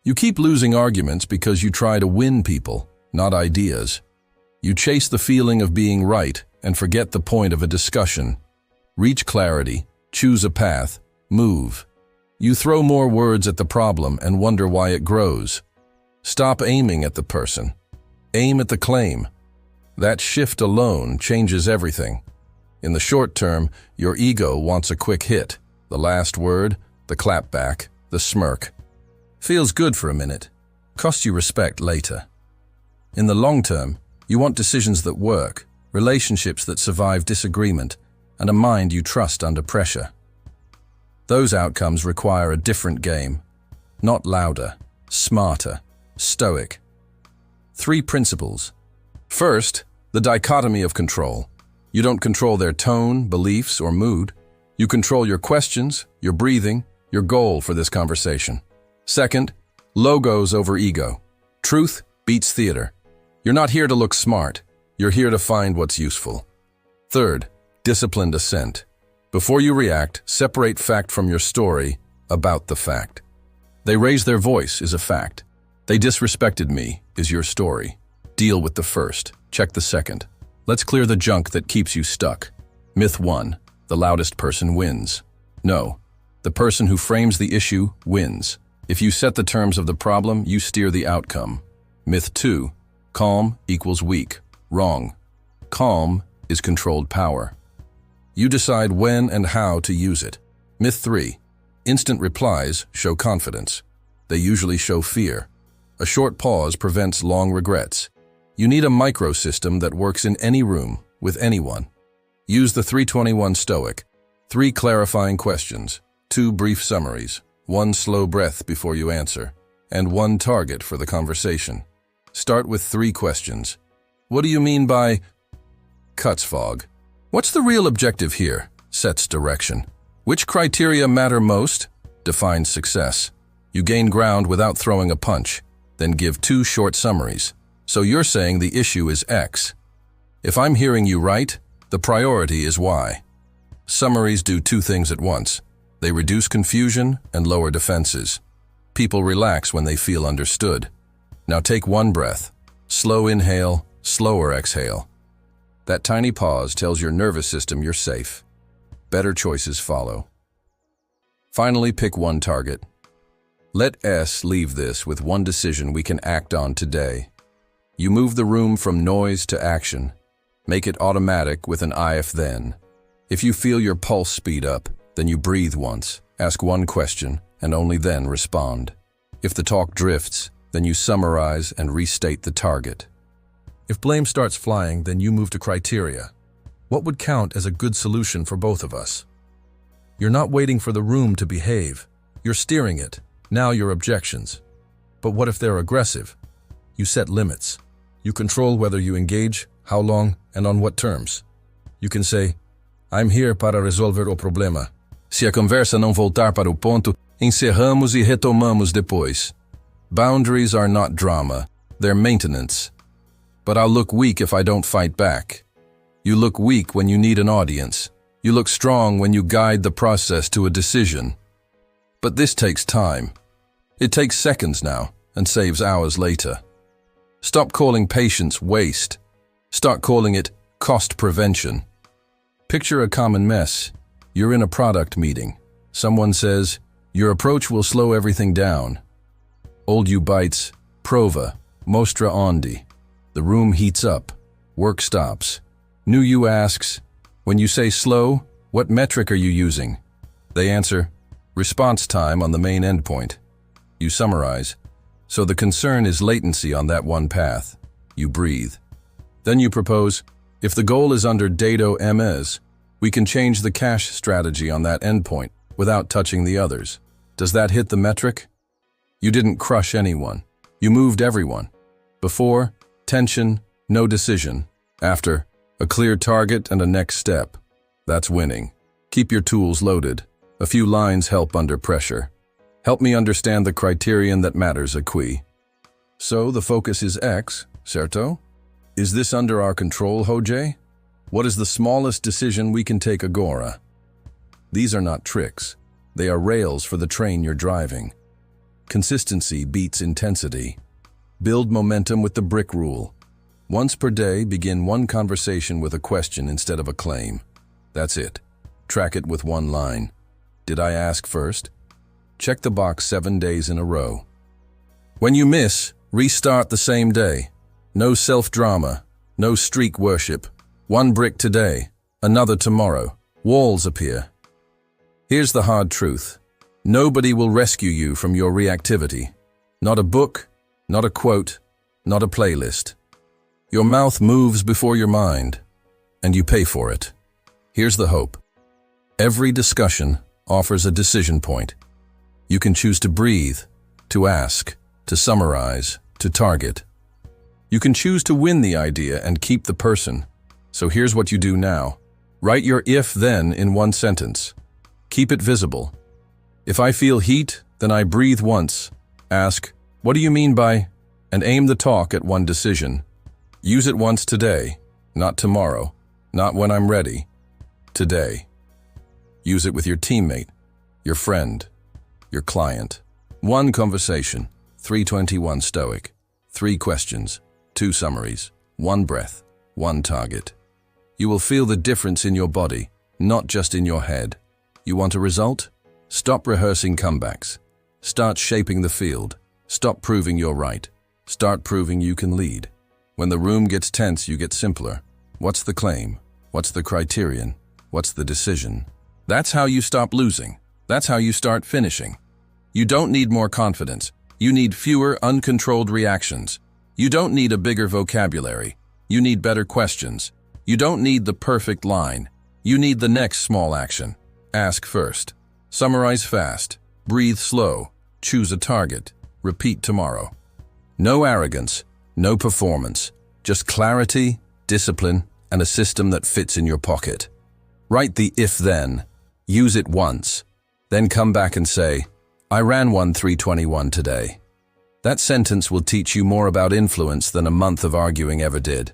You keep losing arguments because you try to win people, not ideas. You chase the feeling of being right and forget the point of a discussion. Reach clarity, choose a path, move. You throw more words at the problem and wonder why it grows. Stop aiming at the person. Aim at the claim. That shift alone changes everything. In the short term, your ego wants a quick hit. The last word, the clapback, the smirk. Feels good for a minute. Costs you respect later. In the long term, you want decisions that work, relationships that survive disagreement, and a mind you trust under pressure. Those outcomes require a different game. Not louder, smarter, stoic. 3 principles. First, the dichotomy of control. You don't control their tone, beliefs, or mood. You control your questions, your breathing, your goal for this conversation. Second, logos over ego. Truth beats theater. You're not here to look smart. You're here to find what's useful. Third, disciplined assent. Before you react, separate fact from your story about the fact. They raised their voice is a fact. They disrespected me is your story. Deal with the first. Check the second. Let's clear the junk that keeps you stuck. Myth 1. The loudest person wins. No. The person who frames the issue wins. If you set the terms of the problem, you steer the outcome. Myth 2. Calm equals weak. Wrong. Calm is controlled power. You decide when and how to use it. Myth 3. Instant replies show confidence. They usually show fear. A short pause prevents long regrets. You need a microsystem that works in any room, with anyone. Use the 321 Stoic. 3 clarifying questions, 2 brief summaries, 1 slow breath before you answer, and 1 target for the conversation. Start with 3 questions. What do you mean by cuts fog? What's the real objective here? Sets direction. Which criteria matter most? Defines success. You gain ground without throwing a punch, then give 2 short summaries. So you're saying the issue is X. If I'm hearing you right, the priority is Y. Summaries do 2 things at once. They reduce confusion and lower defenses. People relax when they feel understood. Now take 1 breath. Slow inhale, slower exhale. That tiny pause tells your nervous system you're safe. Better choices follow. Finally, pick 1 target. Let S leave this with 1 decision we can act on today. You move the room from noise to action. Make it automatic with an if then. If you feel your pulse speed up, then you breathe once, ask 1 question, and only then respond. If the talk drifts, then you summarize and restate the target. If blame starts flying, then you move to criteria. What would count as a good solution for both of us? You're not waiting for the room to behave. You're steering it. Now your objections. But what if they're aggressive? You set limits. You control whether you engage, how long, and on what terms. You can say, I'm here para resolver o problema. Se a conversa não voltar para o ponto, encerramos e retomamos depois. Boundaries are not drama, they're maintenance. But I'll look weak if I don't fight back. You look weak when you need an audience. You look strong when you guide the process to a decision. But this takes time. It takes seconds now and saves hours later. Stop calling patience waste. Start calling it cost prevention. Picture a common mess. You're in a product meeting. Someone says, your approach will slow everything down. Old you bites, prova, mostra onde. The room heats up. Work stops. New you asks, when you say slow, what metric are you using? They answer, response time on the main endpoint. You summarize. So the concern is latency on that 1 path. You breathe. Then you propose, if the goal is under dado ms, we can change the cache strategy on that endpoint without touching the others. Does that hit the metric? You didn't crush anyone. You moved everyone. Before, tension, no decision. After, a clear target and a next step. That's winning. Keep your tools loaded. A few lines help under pressure. Help me understand the criterion that matters aqui. So the focus is X, certo? Is this under our control, Jose? What is the smallest decision we can take agora? These are not tricks. They are rails for the train you're driving. Consistency beats intensity. Build momentum with the brick rule. Once per day, begin one conversation with a question instead of a claim. That's it. Track it with one line. Did I ask first? Check the box 7 days in a row. When you miss, restart the same day. No self-drama, no streak worship. One brick today, another tomorrow. Walls appear. Here's the hard truth. Nobody will rescue you from your reactivity. Not a book, not a quote, not a playlist. Your mouth moves before your mind, and you pay for it. Here's the hope. Every discussion offers a decision point. You can choose to breathe, to ask, to summarize, to target. You can choose to win the idea and keep the person. So here's what you do now. Write your if-then in one sentence. Keep it visible. If I feel heat, then I breathe once. Ask, what do you mean by? And aim the talk at one decision. Use it once today, not tomorrow, not when I'm ready. Today. Use it with your teammate, your friend, your client. One conversation, 321 Stoic. 3 questions, 2 summaries, 1 breath, 1 target. You will feel the difference in your body, not just in your head. You want a result? Stop rehearsing comebacks. Start shaping the field. Stop proving you're right. Start proving you can lead. When the room gets tense, you get simpler. What's the claim? What's the criterion? What's the decision? That's how you stop losing. That's how you start finishing. You don't need more confidence. You need fewer uncontrolled reactions. You don't need a bigger vocabulary. You need better questions. You don't need the perfect line. You need the next small action. Ask first. Summarize fast. Breathe slow. Choose a target. Repeat tomorrow. No arrogance. No performance, just clarity, discipline, and a system that fits in your pocket. Write the if-then, use it once, then come back and say, I ran 321 today. That sentence will teach you more about influence than a month of arguing ever did.